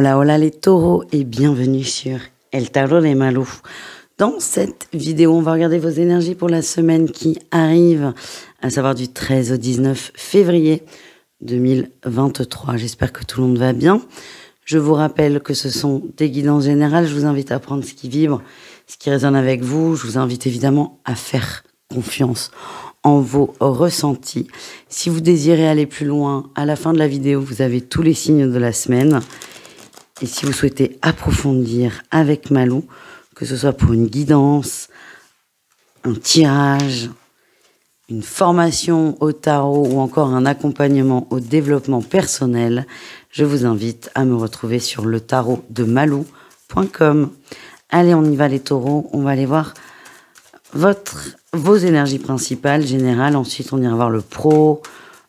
Hola, hola les taureaux et bienvenue sur El Tarot de Malou. Dans cette vidéo, on va regarder vos énergies pour la semaine qui arrive, à savoir du 13 au 19 février 2023. J'espère que tout le monde va bien. Je vous rappelle que ce sont des guidances générales. Je vous invite à prendre ce qui vibre, ce qui résonne avec vous. Je vous invite évidemment à faire confiance en vos ressentis. Si vous désirez aller plus loin, à la fin de la vidéo, vous avez tous les signes de la semaine. Et si vous souhaitez approfondir avec Malou, que ce soit pour une guidance, un tirage, une formation au tarot ou encore un accompagnement au développement personnel, je vous invite à me retrouver sur letarotdemalou.com. Allez, on y va les taureaux, on va aller voir vos énergies principales, générales. Ensuite, on ira voir le pro,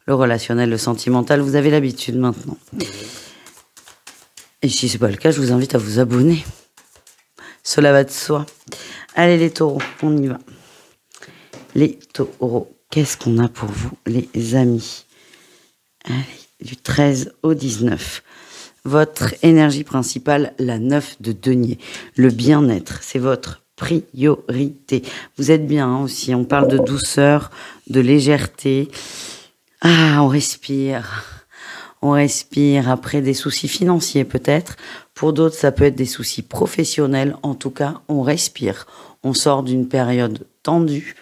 le relationnel, le sentimental. Vous avez l'habitude maintenant. Et si ce n'est pas le cas, je vous invite à vous abonner. Cela va de soi. Allez les taureaux, on y va. Les taureaux, qu'est-ce qu'on a pour vous, les amis? Allez, du 13 au 19. Votre énergie principale, la 9 de denier. Le bien-être, c'est votre priorité. Vous êtes bien aussi, on parle de douceur, de légèreté. Ah, on respire. On respire après des soucis financiers peut-être. Pour d'autres, ça peut être des soucis professionnels. En tout cas, on respire. On sort d'une période tendue.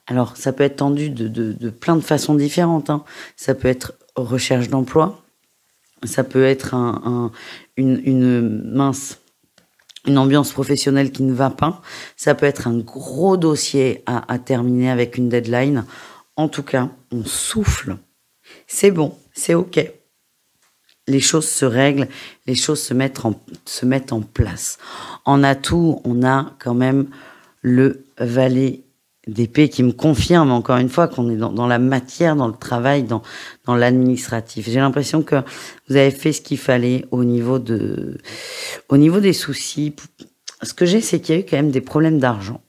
Alors, ça peut être tendu de plein de façons différentes. Ça peut être recherche d'emploi. Ça peut être une ambiance professionnelle qui ne va pas. Ça peut être un gros dossier à terminer avec une deadline. En tout cas, on souffle. C'est bon, c'est OK. Les choses se règlent, les choses se mettent en place. En atout, on a quand même le valet d'épée qui me confirme encore une fois qu'on est dans la matière, dans le travail, dans l'administratif. J'ai l'impression que vous avez fait ce qu'il fallait au niveau des soucis. Ce que j'ai, c'est qu'il y a eu quand même des problèmes d'argent.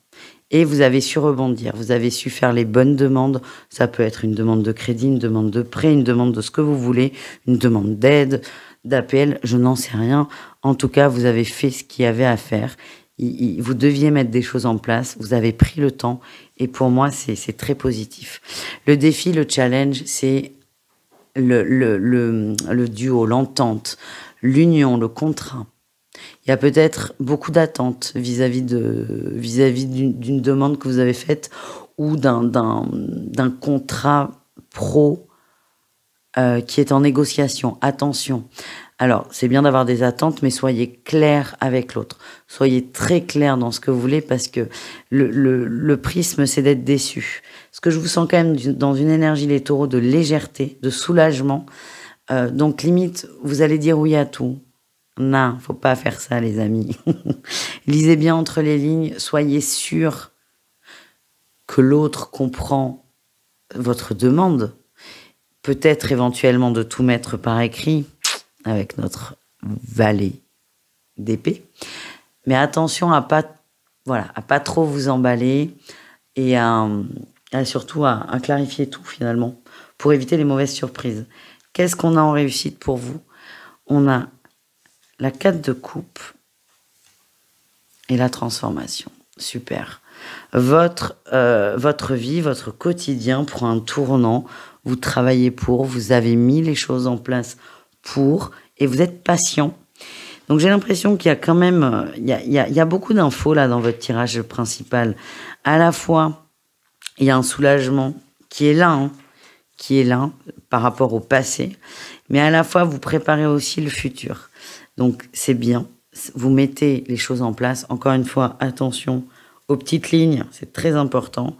Et vous avez su rebondir, vous avez su faire les bonnes demandes. Ça peut être une demande de crédit, une demande de prêt, une demande de ce que vous voulez, une demande d'aide, d'appel, je n'en sais rien. En tout cas, vous avez fait ce qu'il y avait à faire. Vous deviez mettre des choses en place, vous avez pris le temps. Et pour moi, c'est très positif. Le défi, le challenge, c'est le duo, l'entente, l'union, le contrat. Il y a peut-être beaucoup d'attentes vis-à-vis d'une demande que vous avez faite ou d'un contrat pro qui est en négociation. Attention. Alors, c'est bien d'avoir des attentes, mais soyez clair avec l'autre. Soyez très clair dans ce que vous voulez parce que le prisme, c'est d'être déçu. Parce que je vous sens quand même dans une énergie, les taureaux, de légèreté, de soulagement. Donc, limite, vous allez dire oui à tout. Non, faut pas faire ça, les amis. Lisez bien entre les lignes. Soyez sûr que l'autre comprend votre demande. Peut-être éventuellement de tout mettre par écrit avec notre valet d'épée. Mais attention à pas trop vous emballer et surtout à clarifier tout finalement pour éviter les mauvaises surprises. Qu'est-ce qu'on a en réussite pour vous? On a la 4 de coupe et la transformation. Super. Votre vie, votre quotidien prend un tournant. Vous travaillez pour, vous avez mis les choses en place pour, et vous êtes patient. Donc j'ai l'impression qu'il y a quand même, il y a beaucoup d'infos là dans votre tirage principal. À la fois, il y a un soulagement qui est là par rapport au passé, mais à la fois vous préparez aussi le futur. Donc c'est bien, vous mettez les choses en place. Encore une fois, attention aux petites lignes, c'est très important.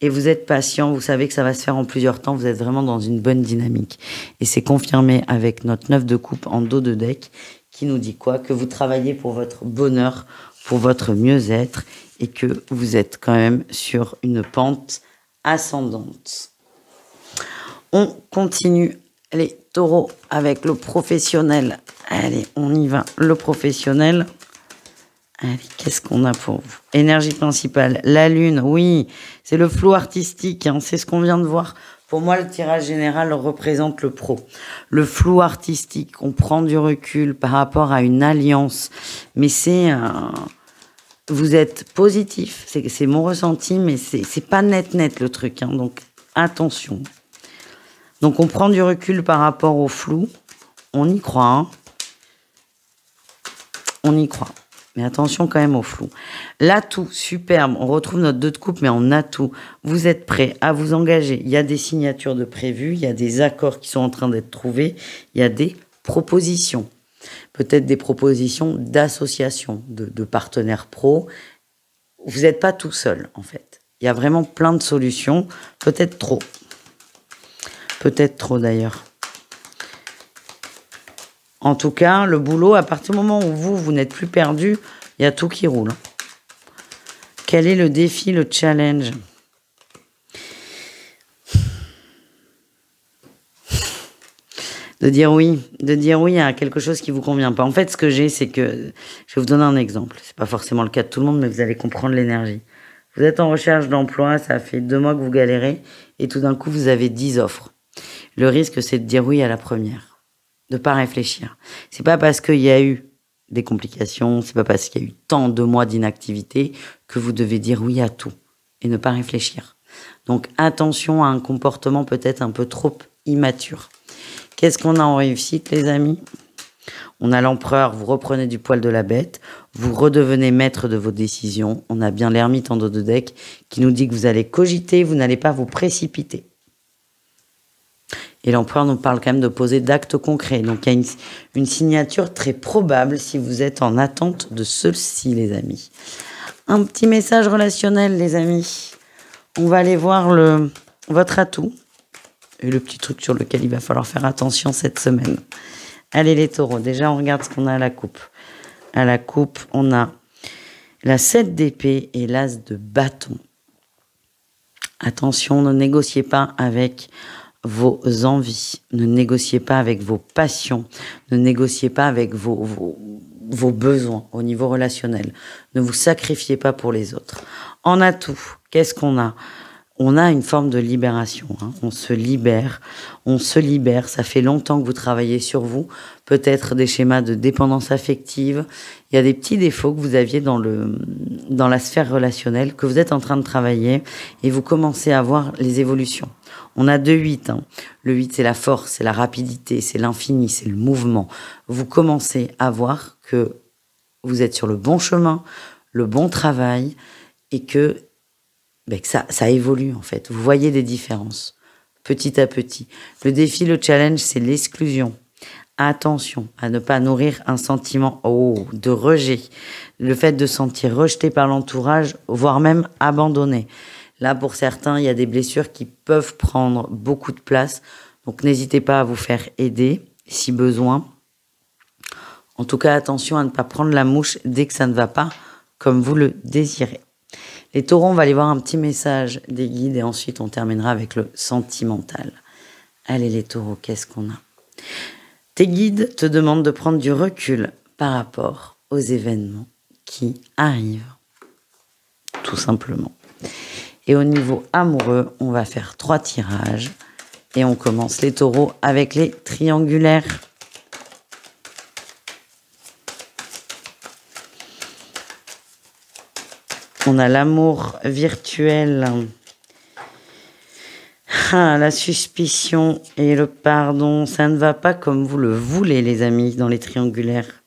Et vous êtes patient, vous savez que ça va se faire en plusieurs temps, vous êtes vraiment dans une bonne dynamique. Et c'est confirmé avec notre 9 de coupe en dos de deck qui nous dit quoi? Que vous travaillez pour votre bonheur, pour votre mieux-être et que vous êtes quand même sur une pente ascendante. On continue les taureaux avec le professionnel. Allez, on y va. Le professionnel. Allez, qu'est-ce qu'on a pour vous? Énergie principale, la lune, oui, c'est le flou artistique, c'est ce qu'on vient de voir. Pour moi, le tirage général représente le pro. Le flou artistique, on prend du recul par rapport à une alliance. Mais vous êtes positif, c'est mon ressenti, mais c'est pas net le truc. Hein, donc, attention. Donc, on prend du recul par rapport au flou. On y croit. Hein. On y croit. Mais attention quand même au flou. L'atout, superbe. On retrouve notre 2 de coupe, mais en atout. Vous êtes prêt à vous engager. Il y a des signatures de prévues. Il y a des accords qui sont en train d'être trouvés. Il y a des propositions. Peut-être des propositions d'associations, de partenaires pro. Vous n'êtes pas tout seul, en fait. Il y a vraiment plein de solutions. Peut-être trop. Peut-être trop, d'ailleurs. En tout cas, le boulot, à partir du moment où vous n'êtes plus perdu, il y a tout qui roule. Quel est le défi, le challenge? De dire oui à quelque chose qui vous convient pas. En fait, ce que j'ai, c'est que, je vais vous donner un exemple. C'est pas forcément le cas de tout le monde, mais vous allez comprendre l'énergie. Vous êtes en recherche d'emploi, ça fait 2 mois que vous galérez, et tout d'un coup, vous avez 10 offres. Le risque, c'est de dire oui à la première. De pas réfléchir. C'est pas parce qu'il y a eu des complications, c'est pas parce qu'il y a eu tant de mois d'inactivité que vous devez dire oui à tout et ne pas réfléchir. Donc attention à un comportement peut-être un peu trop immature. Qu'est-ce qu'on a en réussite, les amis? On a l'empereur, vous reprenez du poil de la bête, vous redevenez maître de vos décisions. On a bien l'ermite en dos de deck qui nous dit que vous allez cogiter, vous n'allez pas vous précipiter. Et l'empereur nous parle quand même de poser d'actes concrets. Donc il y a une signature très probable si vous êtes en attente de ceci, les amis. Un petit message relationnel, les amis. On va aller voir votre atout. Et le petit truc sur lequel il va falloir faire attention cette semaine. Allez les taureaux, déjà on regarde ce qu'on a à la coupe. À la coupe, on a la 7 d'épée et l'as de bâton. Attention, ne négociez pas avec vos envies, ne négociez pas avec vos passions, ne négociez pas avec vos besoins au niveau relationnel. Ne vous sacrifiez pas pour les autres. En atout, qu'est-ce qu'on a? On a une forme de libération. Hein. On se libère. Ça fait longtemps que vous travaillez sur vous. Peut-être des schémas de dépendance affective. Il y a des petits défauts que vous aviez dans la sphère relationnelle, que vous êtes en train de travailler et vous commencez à voir les évolutions. On a 2-8. Hein. Le 8, c'est la force, c'est la rapidité, c'est l'infini, c'est le mouvement. Vous commencez à voir que vous êtes sur le bon chemin, le bon travail et que ça évolue en fait. Vous voyez des différences petit à petit. Le défi, le challenge, c'est l'exclusion. Attention à ne pas nourrir un sentiment de rejet. Le fait de se sentir rejeté par l'entourage, voire même abandonné. Là, pour certains, il y a des blessures qui peuvent prendre beaucoup de place. Donc, n'hésitez pas à vous faire aider si besoin. En tout cas, attention à ne pas prendre la mouche dès que ça ne va pas comme vous le désirez. Les taureaux, on va aller voir un petit message des guides et ensuite on terminera avec le sentimental. Allez les taureaux, qu'est-ce qu'on a? Tes guides te demandent de prendre du recul par rapport aux événements qui arrivent. Tout simplement. Et au niveau amoureux, on va faire 3 tirages. Et on commence les taureaux avec les triangulaires. On a l'amour virtuel, la suspicion et le pardon. Ça ne va pas comme vous le voulez, les amis, dans les triangulaires.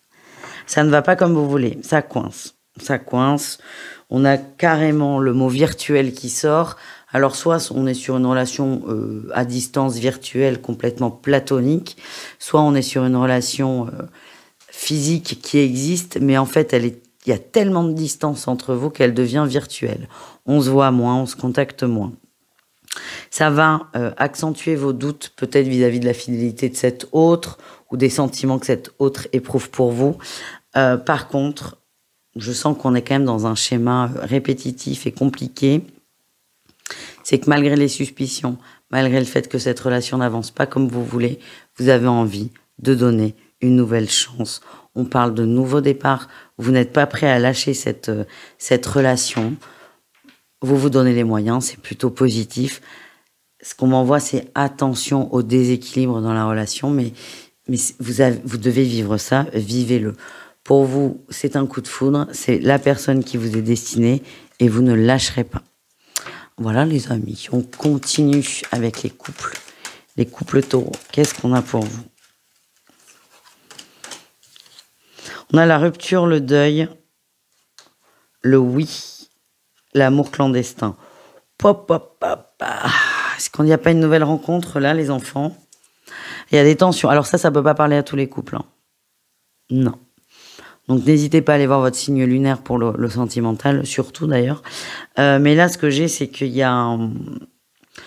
Ça ne va pas comme vous voulez. Ça coince. Ça coince. On a carrément le mot virtuel qui sort. Alors, soit on est sur une relation à distance virtuelle complètement platonique, soit on est sur une relation physique qui existe, mais en fait, il y a tellement de distance entre vous qu'elle devient virtuelle. On se voit moins, on se contacte moins. Ça va accentuer vos doutes peut-être vis-à-vis de la fidélité de cet autre ou des sentiments que cet autre éprouve pour vous. Par contre, je sens qu'on est quand même dans un schéma répétitif et compliqué. C'est que malgré les suspicions, malgré le fait que cette relation n'avance pas comme vous voulez, vous avez envie de donner une nouvelle chance. On parle de nouveau départ. Vous n'êtes pas prêt à lâcher cette relation. Vous vous donnez les moyens, c'est plutôt positif. Ce qu'on m'envoie, c'est attention au déséquilibre dans la relation, mais vous devez vivre ça, vivez-le. Pour vous, c'est un coup de foudre, c'est la personne qui vous est destinée et vous ne lâcherez pas. Voilà les amis, on continue avec les couples. Les couples taureaux, qu'est-ce qu'on a pour vous? On a la rupture, le deuil, le oui, l'amour clandestin. Pop, pop, pop. Est-ce qu'on n'y a pas une nouvelle rencontre là, les enfants? Il y a des tensions. Alors ça peut pas parler à tous les couples. Hein. Non. Donc n'hésitez pas à aller voir votre signe lunaire pour le sentimental, surtout d'ailleurs. Mais là, ce que j'ai, c'est qu'il y a...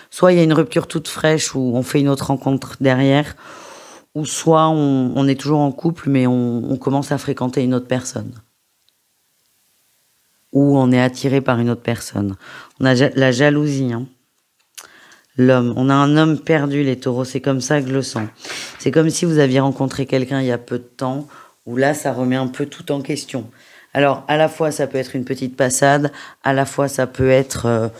soit il y a une rupture toute fraîche où on fait une autre rencontre derrière, ou soit on est toujours en couple, mais on commence à fréquenter une autre personne. Ou on est attiré par une autre personne. On a la jalousie, hein. L'homme. On a un homme perdu, les taureaux. C'est comme ça que je le sens. C'est comme si vous aviez rencontré quelqu'un il y a peu de temps, où là, ça remet un peu tout en question. Alors, à la fois, ça peut être une petite passade, à la fois, ça peut être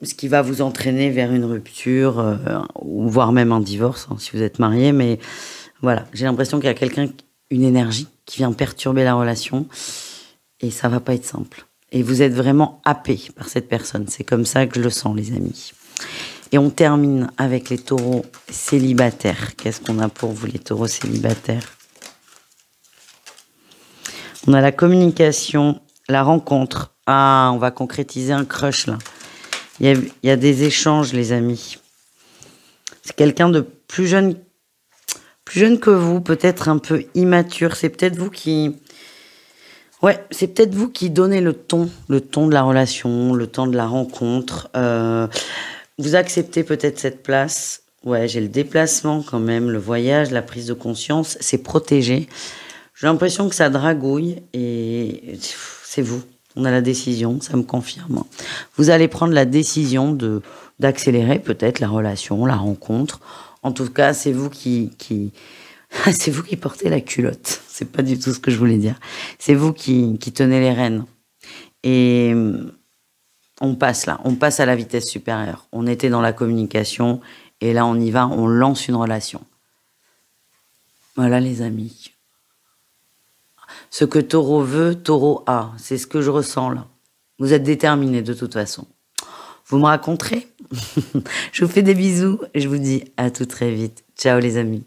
ce qui va vous entraîner vers une rupture, ou voire même un divorce, hein, si vous êtes marié. Mais voilà, j'ai l'impression qu'il y a quelqu'un, une énergie qui vient perturber la relation, et ça va pas être simple. Et vous êtes vraiment happé par cette personne. C'est comme ça que je le sens, les amis. Et on termine avec les taureaux célibataires. Qu'est-ce qu'on a pour vous, les taureaux célibataires? On a la communication, la rencontre. Ah, on va concrétiser un crush, là. Il y a des échanges, les amis. C'est quelqu'un de plus jeune que vous, peut-être un peu immature. C'est peut-être vous qui... Ouais, c'est peut-être vous qui donnez le ton de la relation, le temps de la rencontre. Vous acceptez peut-être cette place. Ouais, j'ai le déplacement quand même, le voyage, la prise de conscience, c'est protégé. J'ai l'impression que ça dragouille et c'est vous. On a la décision, ça me confirme. Vous allez prendre la décision d'accélérer peut-être la relation, la rencontre. En tout cas, c'est vous qui c'est vous qui portez la culotte. C'est pas du tout ce que je voulais dire. C'est vous qui tenez les rênes. Et on passe à la vitesse supérieure. On était dans la communication et là on y va, on lance une relation. Voilà les amis. Ce que Taureau veut, Taureau a. C'est ce que je ressens là. Vous êtes déterminés de toute façon. Vous me raconterez. Je vous fais des bisous et je vous dis à tout très vite. Ciao les amis.